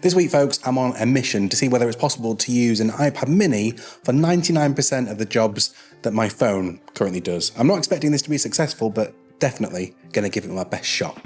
This week, folks, I'm on a mission to see whether it's possible to use an iPad mini for 99% of the jobs that my phone currently does. I'm not expecting this to be successful, but definitely going to give it my best shot.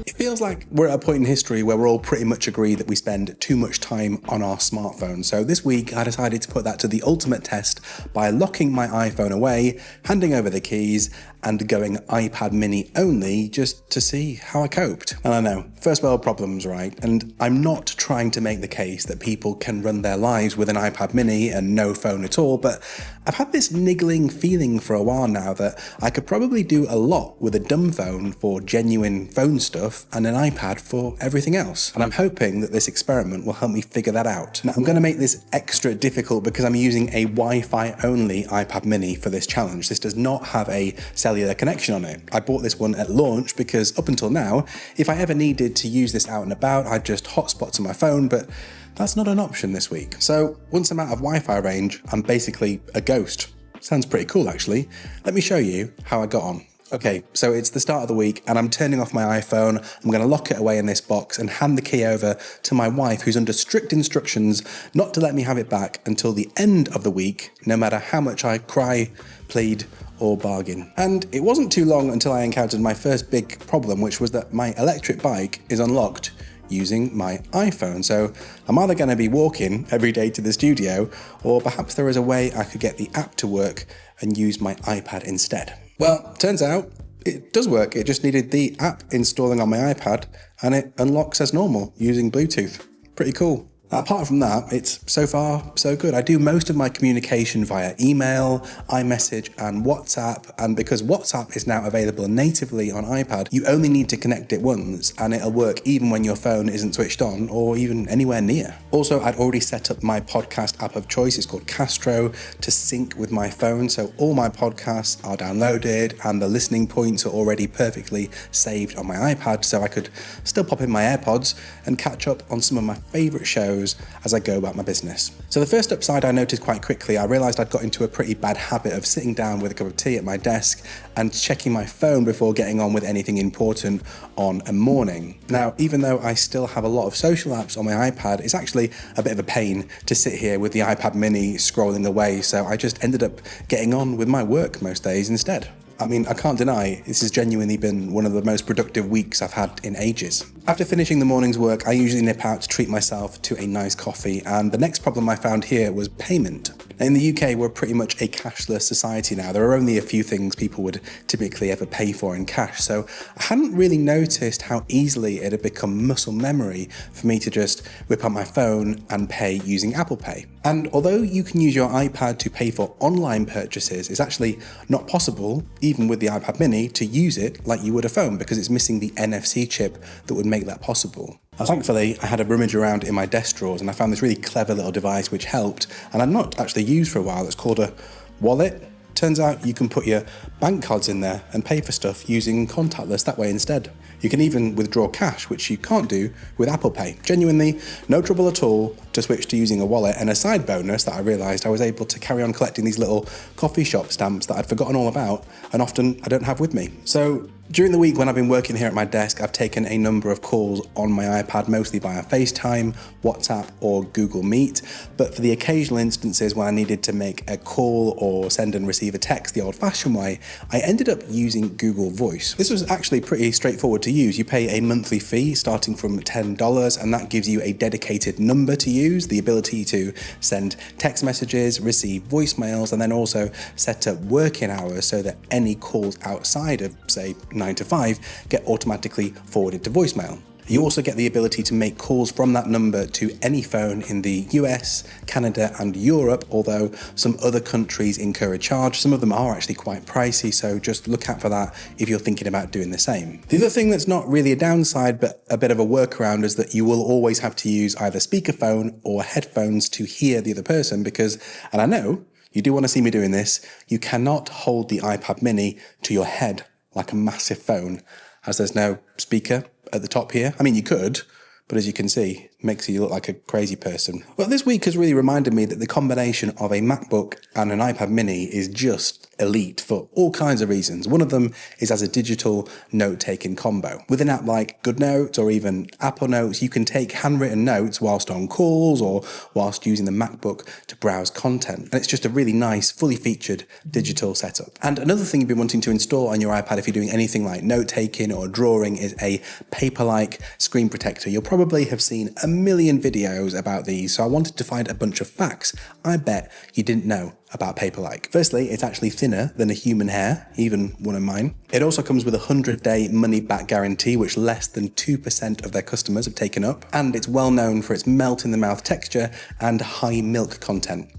It feels like we're at a point in history where we're all pretty much agree that we spend too much time on our smartphones. So this week I decided to put that to the ultimate test by locking my iPhone away, handing over the keys, and going iPad mini only just to see how I coped. And I know, first world problems, right? And I'm not trying to make the case that people can run their lives with an iPad mini and no phone at all, but I've had this niggling feeling for a while now that I could probably do a lot with a dumb phone for genuine phone stuff and an iPad for everything else. And I'm hoping that this experiment will help me figure that out. Now, I'm going to make this extra difficult because I'm using a Wi-Fi only iPad mini for this challenge. This does not have a cellular connection on it. I bought this one at launch because up until now, if I ever needed to use this out and about, I'd just hotspot to my phone, but that's not an option this week. So once I'm out of Wi-Fi range, I'm basically a ghost. Sounds pretty cool, actually. Let me show you how I got on. Okay, so it's the start of the week and I'm turning off my iPhone. I'm going to lock it away in this box and hand the key over to my wife, who's under strict instructions not to let me have it back until the end of the week, no matter how much I cry, plead, or bargain. And it wasn't too long until I encountered my first big problem, which was that my electric bike is unlocked using my iPhone. So I'm either going to be walking every day to the studio, or perhaps there is a way I could get the app to work and use my iPad instead. Well, turns out it does work. It just needed the app installing on my iPad and it unlocks as normal using Bluetooth. Pretty cool. Apart from that, it's so far so good. I do most of my communication via email, iMessage, and WhatsApp. And because WhatsApp is now available natively on iPad, you only need to connect it once and it'll work even when your phone isn't switched on or even anywhere near. Also, I'd already set up my podcast app of choice. It's called Castro to sync with my phone. So all my podcasts are downloaded and the listening points are already perfectly saved on my iPad. So I could still pop in my AirPods and catch up on some of my favorite shows as I go about my business. So the first upside I noticed quite quickly, I realized I'd got into a pretty bad habit of sitting down with a cup of tea at my desk and checking my phone before getting on with anything important on a morning. Now, even though I still have a lot of social apps on my iPad, it's actually a bit of a pain to sit here with the iPad mini scrolling away, so I just ended up getting on with my work most days instead. I mean, I can't deny, this has genuinely been one of the most productive weeks I've had in ages. After finishing the morning's work, I usually nip out to treat myself to a nice coffee, and the next problem I found here was payment. In the UK, we're pretty much a cashless society now. There are only a few things people would typically ever pay for in cash, so I hadn't really noticed how easily it had become muscle memory for me to just whip out my phone and pay using Apple Pay. And although you can use your iPad to pay for online purchases, it's actually not possible, even with the iPad mini, to use it like you would a phone because it's missing the NFC chip that would make that possible. Thankfully, I had a rummage around in my desk drawers and I found this really clever little device which helped, and I'd not actually used for a while. It's called a wallet. Turns out you can put your bank cards in there and pay for stuff using contactless that way instead. You can even withdraw cash, which you can't do with Apple Pay. Genuinely, no trouble at all to switch to using a wallet. And a side bonus that I realised, I was able to carry on collecting these little coffee shop stamps that I'd forgotten all about and often I don't have with me. So during the week when I've been working here at my desk, I've taken a number of calls on my iPad, mostly via FaceTime, WhatsApp, or Google Meet. But for the occasional instances when I needed to make a call or send and receive a text the old-fashioned way, I ended up using Google Voice. This was actually pretty straightforward to use. You pay a monthly fee starting from $10, and that gives you a dedicated number to use, the ability to send text messages, receive voicemails, and then also set up working hours so that any calls outside of, say, 9 to 5 get automatically forwarded to voicemail. You also get the ability to make calls from that number to any phone in the US, Canada, and Europe, although some other countries incur a charge. Some of them are actually quite pricey, so just look out for that if you're thinking about doing the same. The other thing that's not really a downside, but a bit of a workaround, is that you will always have to use either speakerphone or headphones to hear the other person because, and I know you do want to see me doing this, you cannot hold the iPad mini to your head like a massive phone, as there's no speaker at the top here. I mean, you could, but as you can see, makes you look like a crazy person. Well, this week has really reminded me that the combination of a MacBook and an iPad mini is just elite for all kinds of reasons. One of them is as a digital note-taking combo. With an app like GoodNotes or even Apple Notes, you can take handwritten notes whilst on calls or whilst using the MacBook to browse content. And it's just a really nice, fully featured digital setup. And another thing you've been wanting to install on your iPad if you're doing anything like note-taking or drawing is a paper-like screen protector. You'll probably have seen a million videos about these, so I wanted to find a bunch of facts I bet you didn't know about Paperlike. Firstly, it's actually thinner than a human hair, even one of mine. It also comes with a 100-day money-back guarantee, which less than 2% of their customers have taken up. And it's well known for its melt-in-the-mouth texture and high milk content.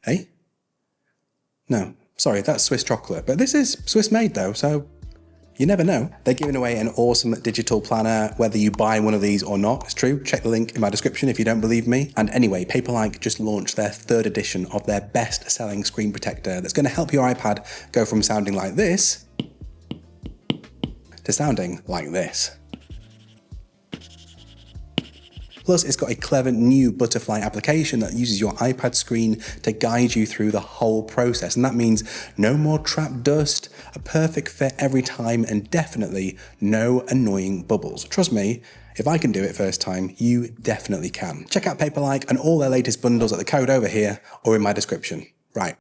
Hey? No, sorry, that's Swiss chocolate. But this is Swiss-made though, so you never know. They're giving away an awesome digital planner, whether you buy one of these or not. It's true. Check the link in my description if you don't believe me. And anyway, Paperlike just launched their 3rd edition of their best-selling screen protector that's going to help your iPad go from sounding like this to sounding like this. Plus, it's got a clever new butterfly application that uses your iPad screen to guide you through the whole process. And that means no more trapped dust, a perfect fit every time, and definitely no annoying bubbles. Trust me, if I can do it first time, you definitely can. Check out Paperlike and all their latest bundles at the code over here or in my description. Right,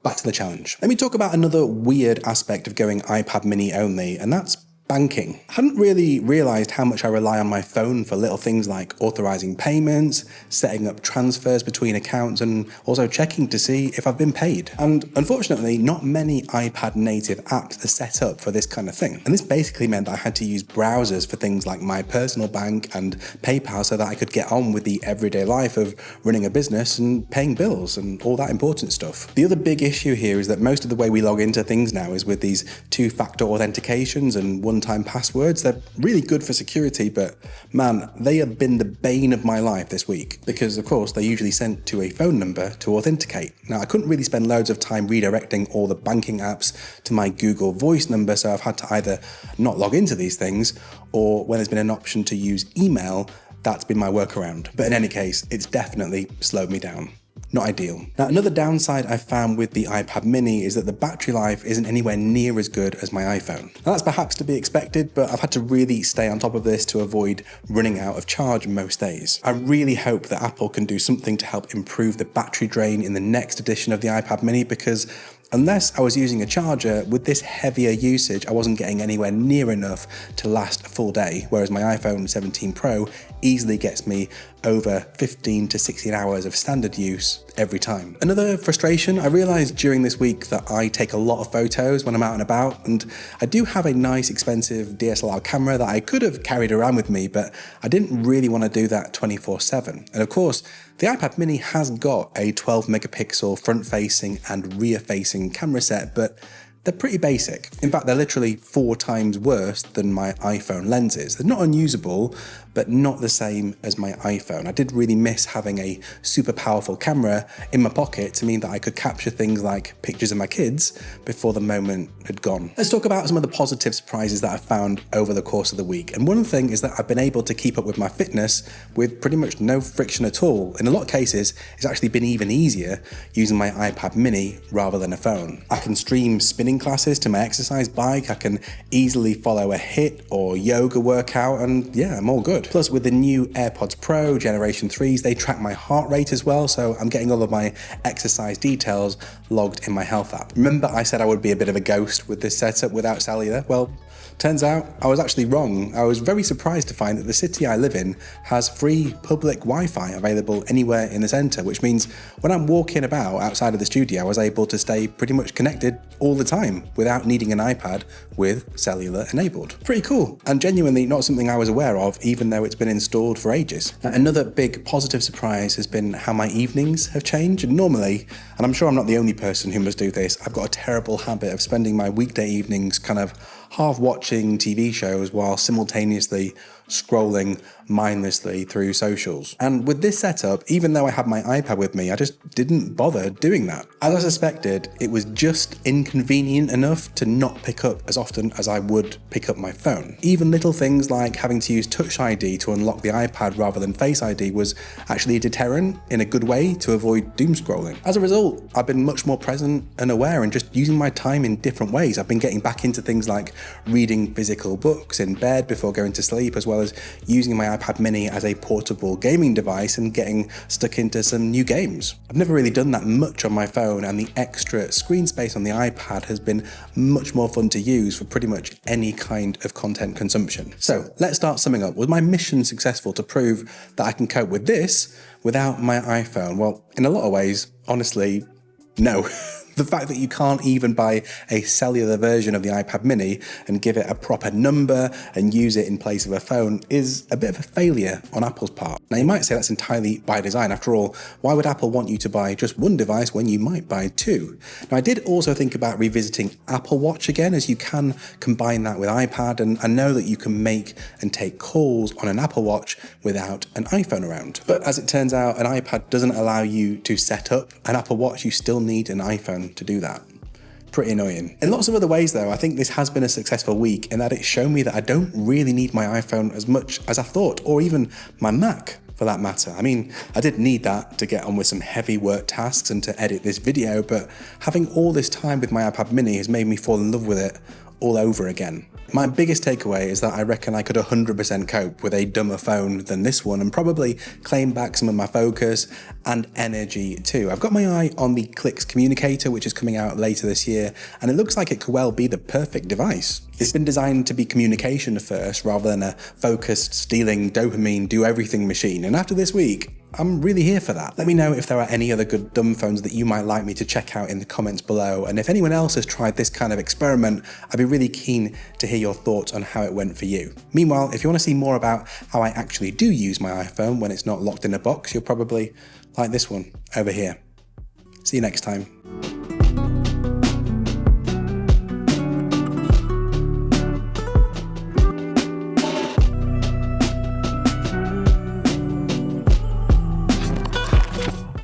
back to the challenge. Let me talk about another weird aspect of going iPad mini only, and that's banking. I hadn't really realised how much I rely on my phone for little things like authorising payments, setting up transfers between accounts, and also checking to see if I've been paid. And unfortunately, not many iPad native apps are set up for this kind of thing. And this basically meant that I had to use browsers for things like my personal bank and PayPal so that I could get on with the everyday life of running a business and paying bills and all that important stuff. The other big issue here is that most of the way we log into things now is with these two-factor authentications and one-time passwords. They're really good for security, but man, they have been the bane of my life this week because, of course, they're usually sent to a phone number to authenticate. Now, I couldn't really spend loads of time redirecting all the banking apps to my Google Voice number, so I've had to either not log into these things or when there's been an option to use email, that's been my workaround. But in any case, it's definitely slowed me down. Not ideal. Now, another downside I found with the iPad mini is that the battery life isn't anywhere near as good as my iPhone. Now, that's perhaps to be expected, but I've had to really stay on top of this to avoid running out of charge most days. I really hope that Apple can do something to help improve the battery drain in the next edition of the iPad mini, because unless I was using a charger, with this heavier usage, I wasn't getting anywhere near enough to last a full day, whereas my iPhone 17 Pro easily gets me over 15 to 16 hours of standard use every time. Another frustration, I realized during this week that I take a lot of photos when I'm out and about, and I do have a nice expensive DSLR camera that I could have carried around with me, but I didn't really want to do that 24/7. And of course, the iPad mini has got a 12 megapixel front-facing and rear-facing camera set, but they're pretty basic. In fact, they're literally 4 times worse than my iPhone lenses. They're not unusable, but not the same as my iPhone. I did really miss having a super powerful camera in my pocket to mean that I could capture things like pictures of my kids before the moment had gone. Let's talk about some of the positive surprises that I've found over the course of the week. And one thing is that I've been able to keep up with my fitness with pretty much no friction at all. In a lot of cases, it's actually been even easier using my iPad mini rather than a phone. I can stream spinning classes to my exercise bike, I can easily follow a HIIT or yoga workout, and yeah, I'm all good. Plus, with the new AirPods Pro Generation 3s, they track my heart rate as well, so I'm getting all of my exercise details logged in my health app. Remember I said I would be a bit of a ghost with this setup without cellular? Well, turns out I was actually wrong. I was very surprised to find that the city I live in has free public Wi-Fi available anywhere in the centre, which means when I'm walking about outside of the studio, I was able to stay pretty much connected all the time without needing an iPad with cellular enabled. Pretty cool, and genuinely not something I was aware of, even though it's been installed for ages. Now, another big positive surprise has been how my evenings have changed. And normally, and I'm sure I'm not the only person who must do this, I've got a terrible habit of spending my weekday evenings kind of half watching TV shows while simultaneously scrolling mindlessly through socials. And with this setup, even though I had my iPad with me, I just didn't bother doing that. As I suspected, it was just inconvenient enough to not pick up as often as I would pick up my phone. Even little things like having to use Touch ID to unlock the iPad rather than Face ID was actually a deterrent in a good way to avoid doom scrolling. As a result, I've been much more present and aware and just using my time in different ways. I've been getting back into things like reading physical books in bed before going to sleep, as well as using my iPad mini as a portable gaming device and getting stuck into some new games. I've never really done that much on my phone, and the extra screen space on the iPad has been much more fun to use for pretty much any kind of content consumption. So let's start summing up. Was my mission successful to prove that I can cope with this without my iPhone? Well, in a lot of ways, honestly, no. The fact that you can't even buy a cellular version of the iPad mini and give it a proper number and use it in place of a phone is a bit of a failure on Apple's part. Now, you might say that's entirely by design. After all, why would Apple want you to buy just one device when you might buy two? Now, I did also think about revisiting Apple Watch again, as you can combine that with iPad, and I know that you can make and take calls on an Apple Watch without an iPhone around. But as it turns out, an iPad doesn't allow you to set up an Apple Watch. You still need an iPhone to do that. Pretty annoying. In lots of other ways though, I think this has been a successful week in that it's shown me that I don't really need my iPhone as much as I thought, or even my Mac for that matter. I mean, I did need that to get on with some heavy work tasks and to edit this video, but having all this time with my iPad mini has made me fall in love with it all over again. My biggest takeaway is that I reckon I could 100% cope with a dumber phone than this one and probably claim back some of my focus and energy too. I've got my eye on the Clicks communicator, which is coming out later this year, and it looks like it could well be the perfect device. It's been designed to be communication first rather than a focused, stealing dopamine, do everything machine. And after this week, I'm really here for that. Let me know if there are any other good dumb phones that you might like me to check out in the comments below. And if anyone else has tried this kind of experiment, I'd be really keen to hear your thoughts on how it went for you. Meanwhile, if you want to see more about how I actually do use my iPhone when it's not locked in a box, you'll probably like this one over here. See you next time.